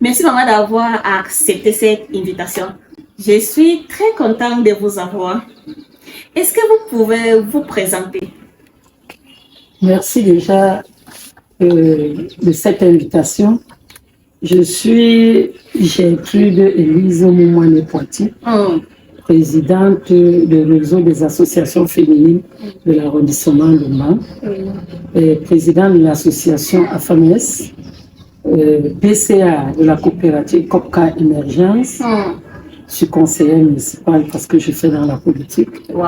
Merci maman d'avoir accepté cette invitation. Je suis très contente de vous avoir. Est-ce que vous pouvez vous présenter? Merci déjà de cette invitation. Je suis Gertrude Élise Moumouane-Poitiers, présidente du réseau des associations féminines de l'arrondissement de Mans, et présidente de l'association AFAMES, PCA de la coopérative COPCA Émergence. Je suis conseillère municipale parce que je fais dans la politique. Wow.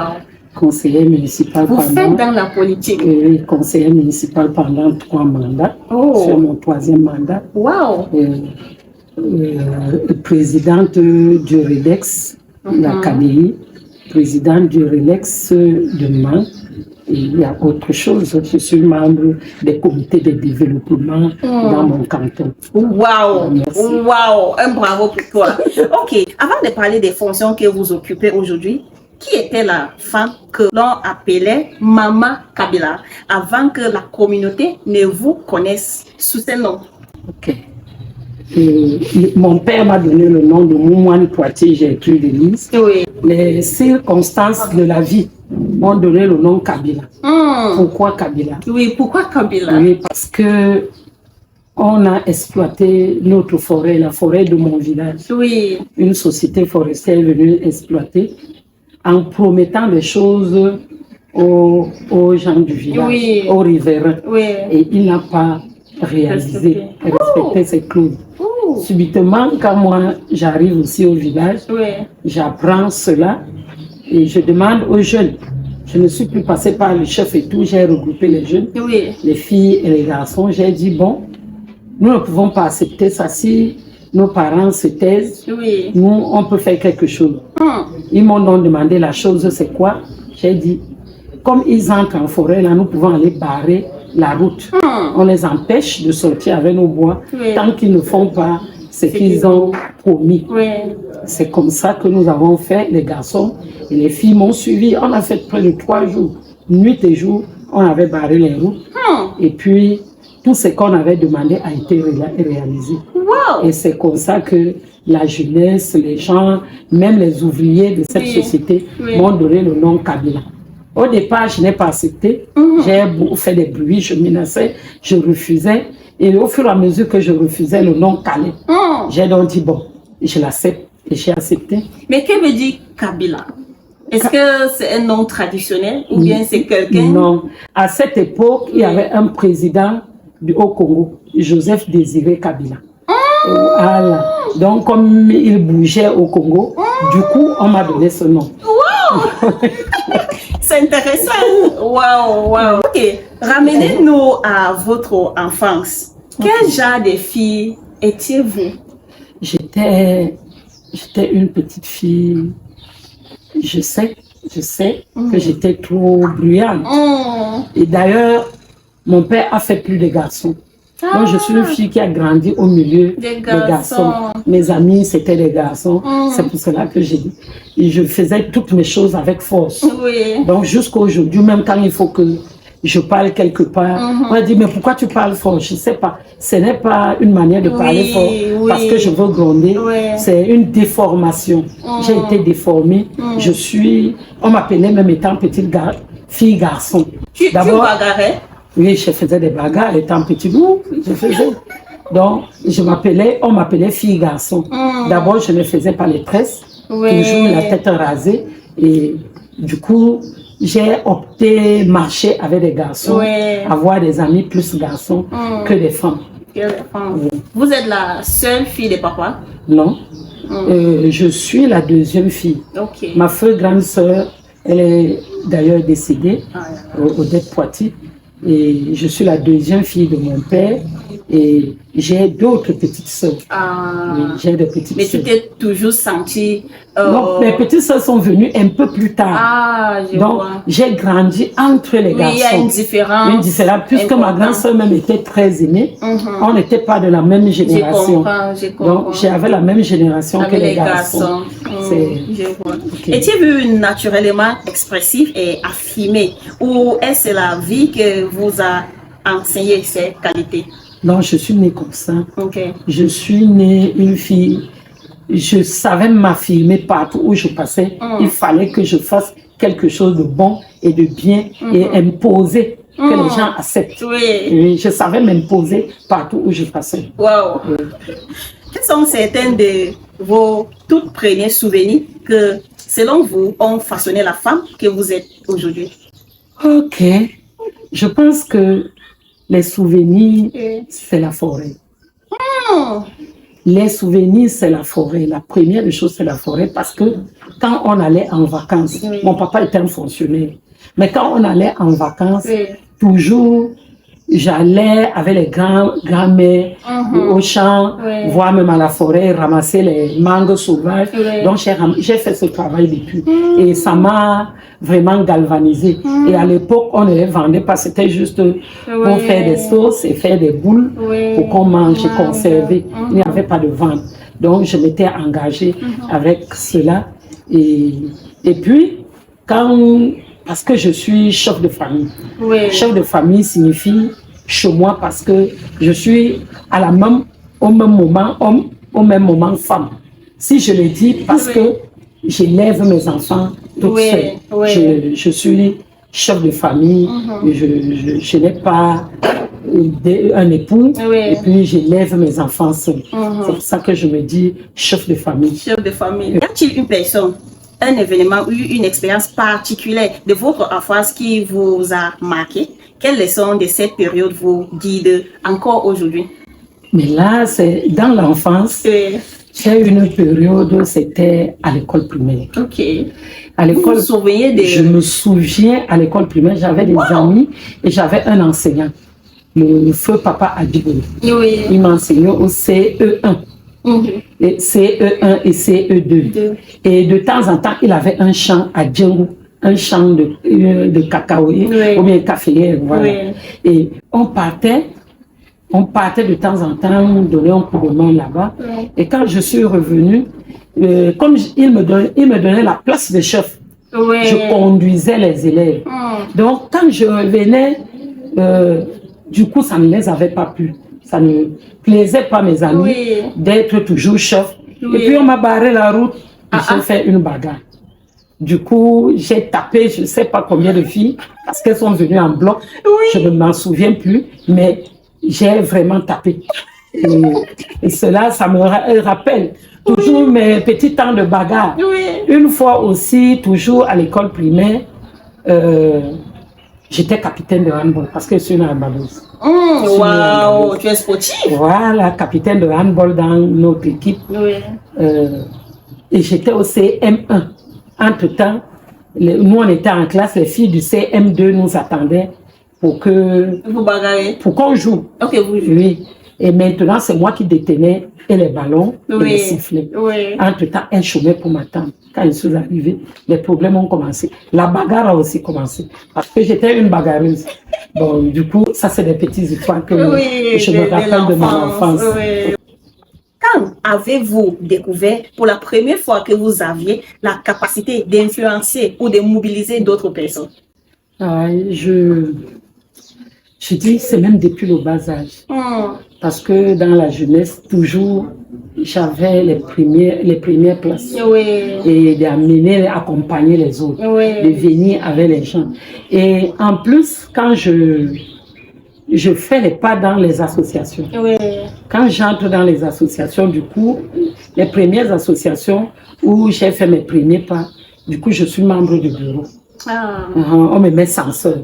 Conseillère municipale Vous faites dans la politique? Oui, conseillère municipale pendant 3 mandats. C'est mon 3e mandat. Wow. Présidente du RELEX, la KDI, présidente du RELEX de Mans. Et il y a autre chose. Je suis membre des comités de développement dans mon canton. Wow. Wow. Un bravo pour toi. Ok. Avant de parler des fonctions que vous occupez aujourd'hui, qui était la femme que l'on appelait Maman Kabila avant que la communauté ne vous connaisse sous ce nom? Ok. Mon père m'a donné le nom de Moumouane-Poitiers Gertrude Élise. Oui. Les circonstances de la vie m'ont donné le nom Kabila. Pourquoi Kabila? Oui, pourquoi Kabila? Oui, parce que on a exploité notre forêt, la forêt de mon village. Oui. Une société forestière est venue exploiter en promettant des choses aux gens du village, oui, aux riverains. Oui. Et il n'a pas réalisé, respecté ses clauses. Subitement, quand moi j'arrive aussi au village, j'apprends cela et je demande aux jeunes. Je ne suis plus passée par le chef et tout, j'ai regroupé les jeunes, les filles et les garçons. J'ai dit, bon, nous ne pouvons pas accepter ça. Si nos parents se taisent, nous, on peut faire quelque chose. Ils m'ont donc demandé la chose, c'est quoi? J'ai dit, comme ils entrent en forêt, là, nous pouvons aller barrer la route. On les empêche de sortir avec nos bois tant qu'ils ne font pas ce qu'ils ont promis. C'est comme ça que nous avons fait, les garçons et les filles m'ont suivi. On a fait près de 3 jours, nuit et jour, on avait barré les routes. Et puis, tout ce qu'on avait demandé a été réalisé. Et c'est comme ça que la jeunesse, les gens, même les ouvriers de cette société m'ont donné le nom Kabila. Au départ, je n'ai pas accepté. J'ai fait des bruits, je menaçais, je refusais. Et au fur et à mesure que je refusais le nom Calais, j'ai donc dit, bon, je l'accepte et j'ai accepté. Mais que veut dire Kabila? Est-ce que c'est un nom traditionnel ou bien c'est quelqu'un? Non. À cette époque, il y avait un président du Haut-Congo, Joseph Désiré Kabila. Voilà. Donc, comme il bougeait au Congo, du coup, on m'a donné ce nom. Wow! C'est intéressant. Wow, wow. Ok, ramenez-nous à votre enfance. Quel genre de fille étiez-vous? J'étais une petite fille. Je sais que j'étais trop bruyante. Et d'ailleurs, mon père a fait plus de garçons. Donc, je suis une fille qui a grandi au milieu des garçons. Mes amis, c'était des garçons. C'est pour cela que je faisais toutes mes choses avec force. Donc, jusqu'à aujourd'hui, même quand il faut que je parle quelque part, on m'a dit, mais pourquoi tu parles fort? Je ne sais pas. Ce n'est pas une manière de parler fort parce que je veux gronder. C'est une déformation. J'ai été déformée. On m'appelait même étant petite fille garçon. Tu bagarrais? Oui, je faisais des bagarres étant petite. Je faisais. Donc, on m'appelait fille-garçon. D'abord, je ne faisais pas les tresses, toujours la tête rasée. Et du coup, j'ai opté marcher avec des garçons, avoir des amis plus garçons que des femmes. Vous êtes la seule fille de papa? Non. Je suis la 2e fille. Ma grande sœur, elle est d'ailleurs décédée au Poitiers. Et je suis la 2e fille de mon père et j'ai d'autres petites sœurs. Oui, j'ai des petites mais sœurs. tu t'es toujours sentie... Non, mes petites sœurs sont venues un peu plus tard. Donc, j'ai grandi entre les garçons. Oui, il y a une différence. Une différence, puisque ma grande sœur même était très aînée. On n'était pas de la même génération. Je comprends. Donc, j'avais la même génération que les garçons. Je vois. Étiez-vous naturellement expressif et affirmé? Ou est-ce la vie que vous a enseigné ces qualités? Donc, je suis née comme ça. Okay. Je suis née une fille. Je savais m'affirmer partout où je passais. Il fallait que je fasse quelque chose de bon et de bien et imposer que les gens acceptent. Oui. Et je savais m'imposer partout où je passais. Wow. Quels sont certains de vos tout premiers souvenirs que, selon vous, ont façonné la femme que vous êtes aujourd'hui? Ok. Je pense que les souvenirs, c'est la forêt. Les souvenirs, c'est la forêt. La première des choses, c'est la forêt parce que quand on allait en vacances, mon papa était un fonctionnaire, mais quand on allait en vacances, toujours, j'allais avec les grands-mères au champ, voire même à la forêt, ramasser les mangues sauvages. Donc, j'ai fait ce travail depuis. Et ça m'a vraiment galvanisé. Et à l'époque, on ne les vendait pas. C'était juste pour faire des sauces et faire des boules pour qu'on mange et conserver. Il n'y avait pas de vente. Donc, je m'étais engagée avec cela. Et puis, parce que je suis chef de famille. Chef de famille signifie chez moi parce que je suis au même moment homme, au même moment femme. Si je le dis parce que j'élève mes enfants toute seule. Je suis chef de famille, je n'ai pas un époux et puis j'élève mes enfants seuls. C'est pour ça que je me dis chef de famille. Chef de famille. Y a-t-il une personne, un événement ou une expérience particulière de votre enfance qui vous a marqué? Quelles leçons de cette période vous guident encore aujourd'hui? Mais là, c'est dans l'enfance. J'ai une période, c'était à l'école primaire. Ok. À l'école, vous souvenez de... Je me souviens, à l'école primaire, j'avais des amis et j'avais un enseignant, le feu papa Adibou. Il m'enseignait au CE1. Et CE1 et CE2. Et de temps en temps, il avait un champ à Djengou, un champ de cacao ou bien café. Voilà. Et on partait de temps en temps donner un coup de main là-bas. Et quand je suis revenue, comme il me donnait la place de chef, je conduisais les élèves. Donc quand je revenais, du coup, ça ne les avait pas plu. Ça ne plaisait pas mes amis d'être toujours chef. Et puis on m'a barré la route et j'ai fait une bagarre. Du coup, j'ai tapé, je ne sais pas combien de filles, parce qu'elles sont venues en bloc. Je ne m'en souviens plus, mais j'ai vraiment tapé. Et cela, ça me rappelle toujours mes petits temps de bagarre. Une fois aussi, toujours à l'école primaire, j'étais capitaine de handball parce que je suis une handballeuse. Waouh, tu es sportive. Voilà, capitaine de handball dans notre équipe. Et j'étais au CM1. Entre-temps, nous on était en classe, les filles du CM2 nous attendaient pour qu'on joue. Ok, vous jouez. Oui. Et maintenant, c'est moi qui détenais les ballons et les sifflets. Entre-temps, elles chômaient pour m'attendre. Quand je suis arrivée, les problèmes ont commencé. La bagarre a aussi commencé. Parce que j'étais une bagarreuse. Bon, du coup, ça, c'est des petites histoires que je me rappelle de mon enfance. Quand avez-vous découvert pour la première fois que vous aviez la capacité d'influencer ou de mobiliser d'autres personnes? Je dis, c'est même depuis le bas âge. Parce que dans la jeunesse, toujours, j'avais les premières places. Et d'amener, accompagner les autres. De venir avec les gens. Et en plus, quand je fais les pas dans les associations. Quand j'entre dans les associations, du coup, les premières associations où j'ai fait mes premiers pas, du coup, je suis membre du bureau. On me met censeur.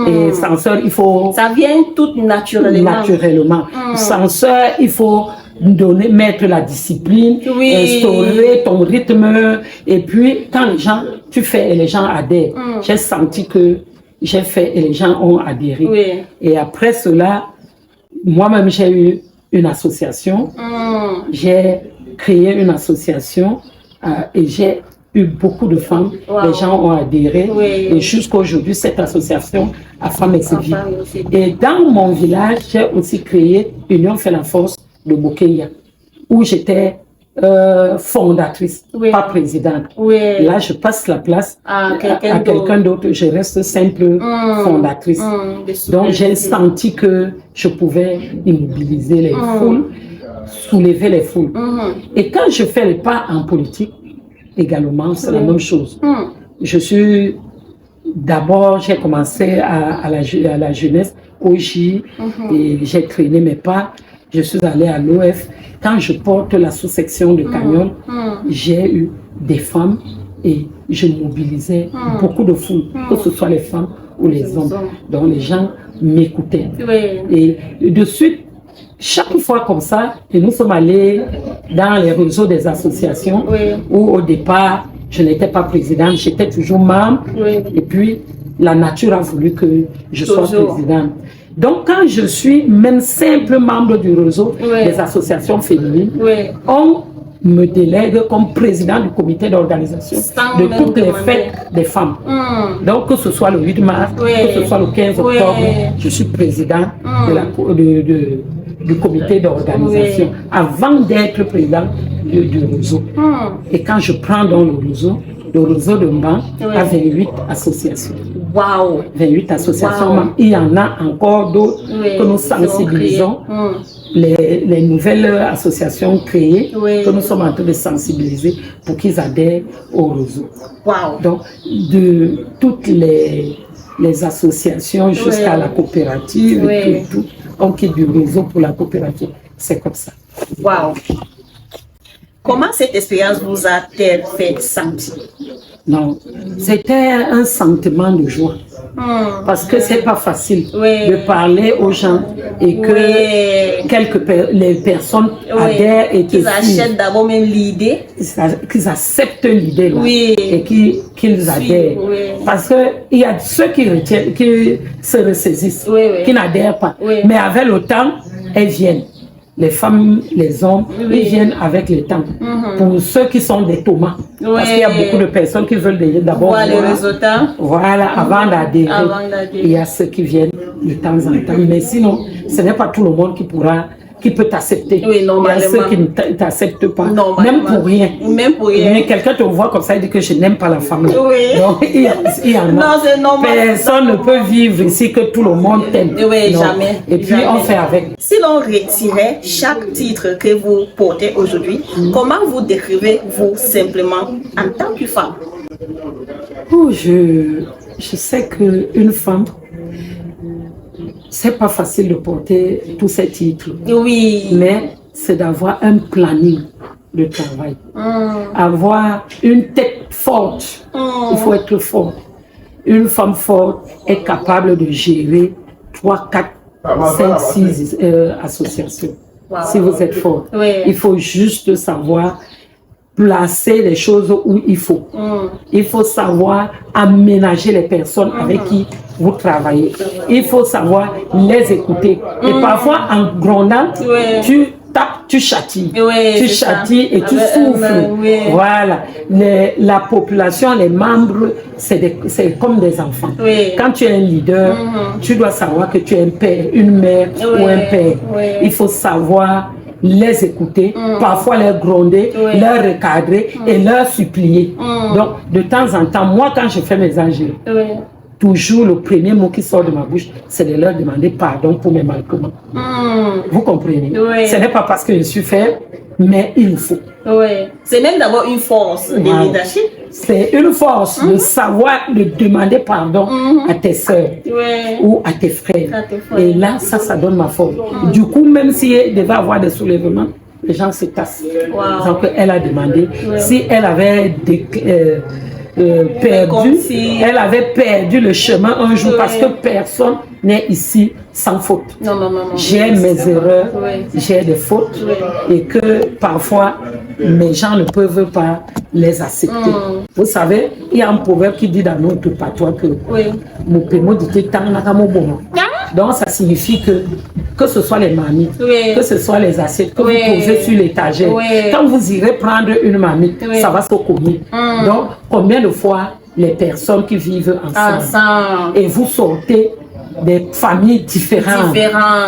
Et censeur, il faut... Ça vient tout naturellement. Censeur, il faut mettre la discipline, instaurer ton rythme. Et puis, quand les gens, tu fais et les gens adhèrent, j'ai senti que j'ai fait et les gens ont adhéré. Et après cela, moi-même, j'ai eu une association. J'ai créé une association et j'ai eu beaucoup de femmes. Les gens ont adhéré. Et jusqu'à aujourd'hui, cette association a Femmes et Séville. Et dans mon village, j'ai aussi créé Union fait la force de Bokeya, où j'étais fondatrice, pas présidente. Là, je passe la place à quelqu'un d'autre. Je reste simple fondatrice. Donc, j'ai senti que je pouvais immobiliser les foules, soulever les foules. Et quand je fais le pas en politique, également, c'est la même chose. D'abord, j'ai commencé à la jeunesse, au J, et j'ai traîné mes pas. Je suis allée à l'OF. Quand je porte la sous-section de Cagnol, j'ai eu des femmes et je mobilisais beaucoup de foules, que ce soit les femmes ou les hommes. Donc les gens m'écoutaient. Et de suite, chaque fois comme ça, et nous sommes allés dans les réseaux des associations où au départ, je n'étais pas présidente, j'étais toujours membre. Et puis, la nature a voulu que je sois présidente. Donc, quand je suis même simple membre du réseau des associations féminines, on me délègue comme président du comité d'organisation de toutes les fêtes des femmes. Donc, que ce soit le 8 mars, que ce soit le 15 octobre, je suis président du comité d'organisation avant d'être président du réseau. Et quand je prends dans le réseau de Mban a 28 associations. 28 associations. Il y en a encore d'autres que nous sensibilisons. Les nouvelles associations créées que nous sommes en train de sensibiliser pour qu'ils adhèrent au réseau. Donc, de toutes les associations jusqu'à la coopérative, tout, on quitte du réseau pour la coopérative. C'est comme ça. Comment cette expérience vous a-t-elle fait sentir? Non, c'était un sentiment de joie. Parce que c'est pas facile de parler aux gens et que les personnes adhèrent et qu'ils achètent d'abord même l'idée. Qu'ils acceptent l'idée et qu'ils adhèrent. Parce qu'il y a ceux qui se ressaisissent, qui n'adhèrent pas. Mais avec le temps, elles viennent. Les femmes, les hommes, ils viennent avec le temps. Pour ceux qui sont des tomates, parce qu'il y a beaucoup de personnes qui veulent d'abord voir les résultats. Voilà, avant d'adhérer. Il y a ceux qui viennent de temps en temps. Mais sinon, ce n'est pas tout le monde qui peut t'accepter. Il y a ceux qui ne t'acceptent pas, même pour rien. Mais quelqu'un te voit comme ça et dit que je n'aime pas la femme. Donc, il y en a. Personne ne peut vivre ici que tout le monde t'aime. Jamais. Et puis, on fait avec. Si l'on retirait chaque titre que vous portez aujourd'hui, comment vous décrivez-vous simplement en tant que femme? Je sais qu'une femme, c'est pas facile de porter tous ces titres. Mais c'est d'avoir un planning de travail. Avoir une tête forte. Il faut être fort. Une femme forte est capable de gérer 3, 4, 5, 6 associations. Si vous êtes fort. Il faut juste savoir placer les choses où il faut. Il faut savoir aménager les personnes avec qui vous travaillez. Il faut savoir les écouter. Et parfois, en grondant, tu tapes, tu châties. Tu châties et tu souffles. Voilà. La population, les membres, c'est comme des enfants. Quand tu es un leader, tu dois savoir que tu es un père, une mère ou un père. Il faut savoir les écouter, parfois les gronder, leur recadrer et leur supplier. Donc, de temps en temps, moi, quand je fais mes angles, toujours le premier mot qui sort de ma bouche, c'est de leur demander pardon pour mes manquements. Vous comprenez? Ce n'est pas parce que je suis faible, mais il faut. C'est même d'abord une force de leadership. C'est une force de savoir, de demander pardon à tes soeurs ou à tes frères. Et là, ça donne ma force. Du coup, même si elle devait avoir des soulèvements, les gens se tassent. Donc, elle a demandé. Si elle avait elle avait perdu le chemin un jour parce que personne n'est ici sans faute. J'ai mes erreurs, j'ai des fautes et que parfois mes gens ne peuvent pas les accepter. Vous savez, il y a un proverbe qui dit dans notre patois que donc ça signifie que ce soit les mamies, que ce soit les assiettes que vous posez sur l'étagère. Quand vous irez prendre une mamie, ça va se commer. Donc, combien de fois les personnes qui vivent ensemble et vous sortez des familles différentes.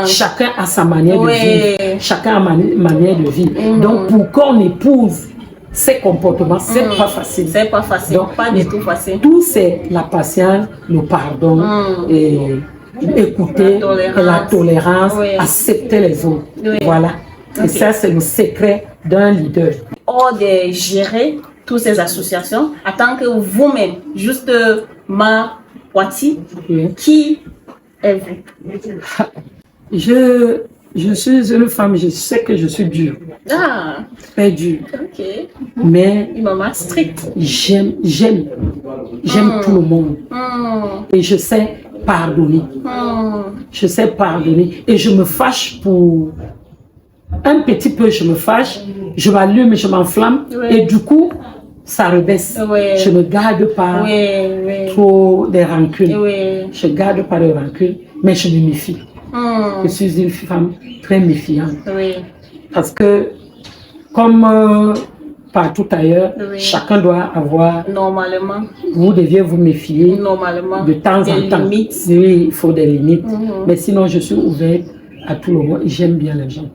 Chacun a sa manière de vivre. Chacun a manière de vivre. Donc, pour qu'on épouse ces comportements, c'est pas facile. C'est pas facile. Donc, pas du tout facile. Tout c'est la patience, le pardon, et écouter, la tolérance, accepter les autres. Voilà. Et ça, c'est le secret d'un leader. Hors de gérer toutes ces associations, en tant que vous-même, juste ma Wati, qui êtes-vous? Je suis une femme, je sais que je suis dure. Ah, très dure. Ok. Mais une maman stricte. J'aime tout le monde. Et je sais pardonner. Je sais pardonner. Et je me fâche pour un petit peu, je me fâche, je m'allume, je m'enflamme. Et du coup, ça rebaisse. Je ne garde pas trop des rancunes. Je ne garde pas de rancunes, mais je me méfie. Je suis une femme très méfiante. Parce que, comme partout ailleurs, chacun doit avoir... Normalement. Vous deviez vous méfier. Normalement. De temps en temps. Limites. Oui, il faut des limites. Mais sinon, je suis ouverte à tout le monde. J'aime bien les gens.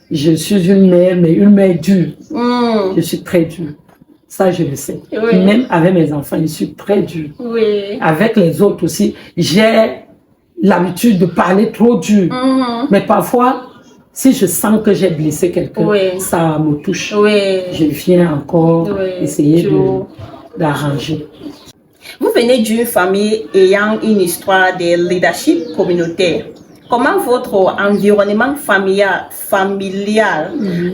Je suis une mère, mais une mère dure. Je suis très dure. Ça, je le sais. Même avec mes enfants, je suis très dure. Avec les autres aussi, j'ai l'habitude de parler trop dur. Mais parfois, si je sens que j'ai blessé quelqu'un, ça me touche. Je viens encore essayer d'arranger. Vous venez d'une famille ayant une histoire de leadership communautaire. Comment votre environnement familial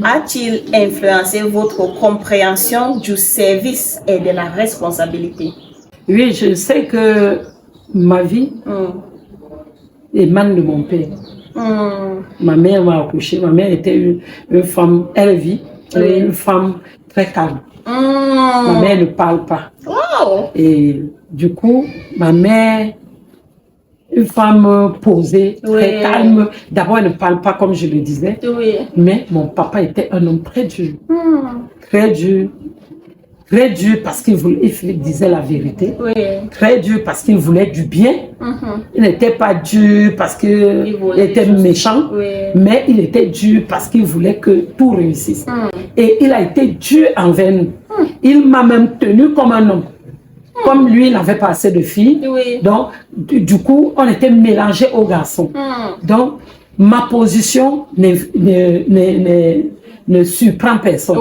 a-t-il influencé votre compréhension du service et de la responsabilité? Oui, je sais que ma vie émane de mon père. Ma mère m'a accouché. Ma mère était une femme, elle vit, une femme très calme. Ma mère ne parle pas. Et du coup, ma mère, une femme posée, très calme. D'abord, elle ne parle pas comme je le disais. Mais mon papa était un homme très dur. Très dur. Très dur parce qu'il disait la vérité. Très dur parce qu'il voulait du bien. Il n'était pas dur parce qu'il était méchant. Mais il était dur parce qu'il voulait que tout réussisse. Et il a été dur envers nous. Il m'a même tenu comme un homme. Comme lui, il n'avait pas assez de filles. Donc, du coup, on était mélangés aux garçons. Donc, ma position ne surprend personne.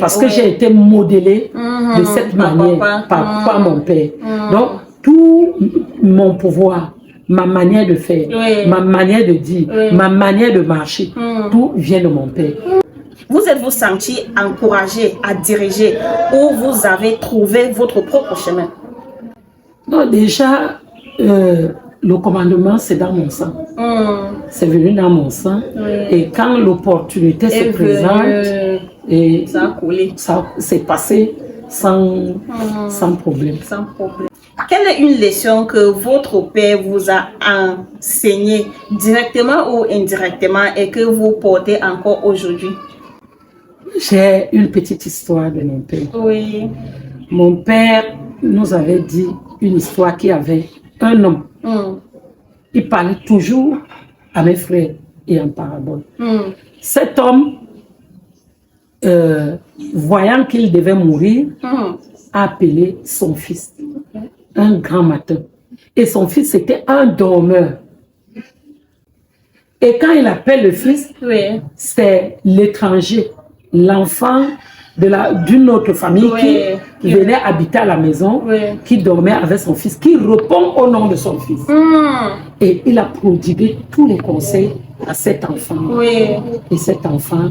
Parce que j'ai été modelée de cette manière par mon père. Donc, tout mon pouvoir, ma manière de faire, ma manière de dire, ma manière de marcher, tout vient de mon père. Vous êtes-vous senti encouragé à diriger ou vous avez trouvé votre propre chemin? Non, déjà, le commandement, c'est dans mon sang. C'est venu dans mon sang. Et quand l'opportunité se présente, et ça a coulé. Ça s'est passé sans problème. Quelle est une leçon que votre père vous a enseignée directement ou indirectement et que vous portez encore aujourd'hui? J'ai une petite histoire de mon père. Mon père nous avait dit une histoire qui avait un homme. Il parlait toujours à mes frères et en parabole. Cet homme, voyant qu'il devait mourir, a appelé son fils un grand matin. Et son fils était un dormeur. Et quand il appelle le fils, c'est l'étranger, l'enfant d'une autre famille qui venait habiter à la maison, qui dormait avec son fils, qui répond au nom de son fils. Et il a prodigué tous les conseils à cet enfant. Et cet enfant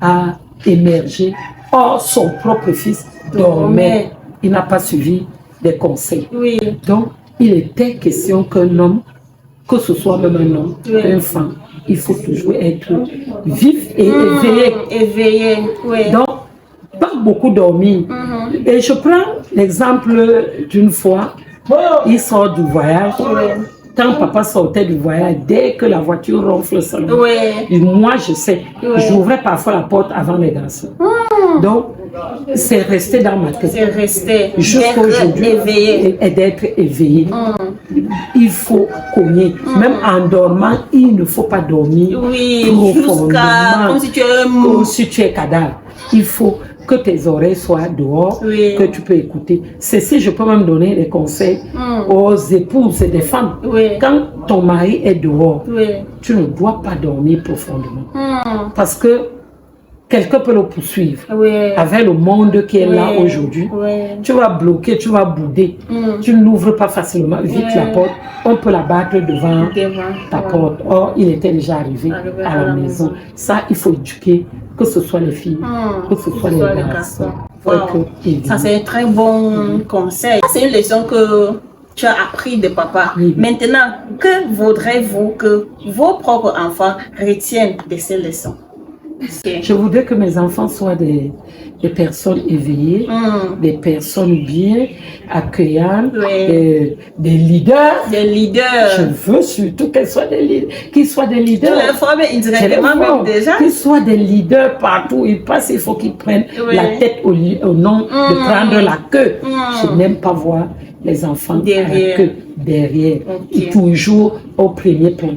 a émergé. Or, son propre fils dormait. Il n'a pas suivi des conseils. Donc, il était question qu'un homme, que ce soit même un homme, un enfant, il faut toujours être vif et éveillé. Donc, pas beaucoup dormir. Et je prends l'exemple d'une fois, il sort du voyage. Quand papa sortait du voyage, dès que la voiture ronfle seulement, moi je sais, j'ouvrais parfois la porte avant les garçons. Donc, c'est resté dans ma tête. C'est resté. Jusqu'à aujourd'hui. Et d'être éveillé. il faut cogner. Même en dormant, il ne faut pas dormir profondément. Comme si tu es cadavre. Il faut que tes oreilles soient dehors, que tu peux écouter. Ceci, je peux même donner des conseils aux épouses et des femmes. Quand ton mari est dehors, tu ne dois pas dormir profondément. Parce que quelqu'un peut le poursuivre avec le monde qui est là aujourd'hui. Tu vas bloquer, tu vas bouder. Tu n'ouvres pas facilement vite la porte. On peut la battre devant ta porte. Or, il était déjà arrivé à la maison. Ça, il faut éduquer, que ce soit les filles, que ce soit les garçons. Ça, c'est un très bon conseil. C'est une leçon que tu as appris de papa. Maintenant, que voudrez-vous que vos propres enfants retiennent de ces leçons? Je voudrais que mes enfants soient des personnes éveillées, des personnes bien accueillantes, des leaders. Je veux surtout qu'ils soient des leaders. Qu'ils soient des leaders. Tu les formes indirectement même déjà. Qu'ils soient des leaders partout où ils passent. Il faut qu'ils prennent la tête au nom de prendre la queue. Je n'aime pas voir les enfants derrière. À la queue, derrière. Toujours au premier plan.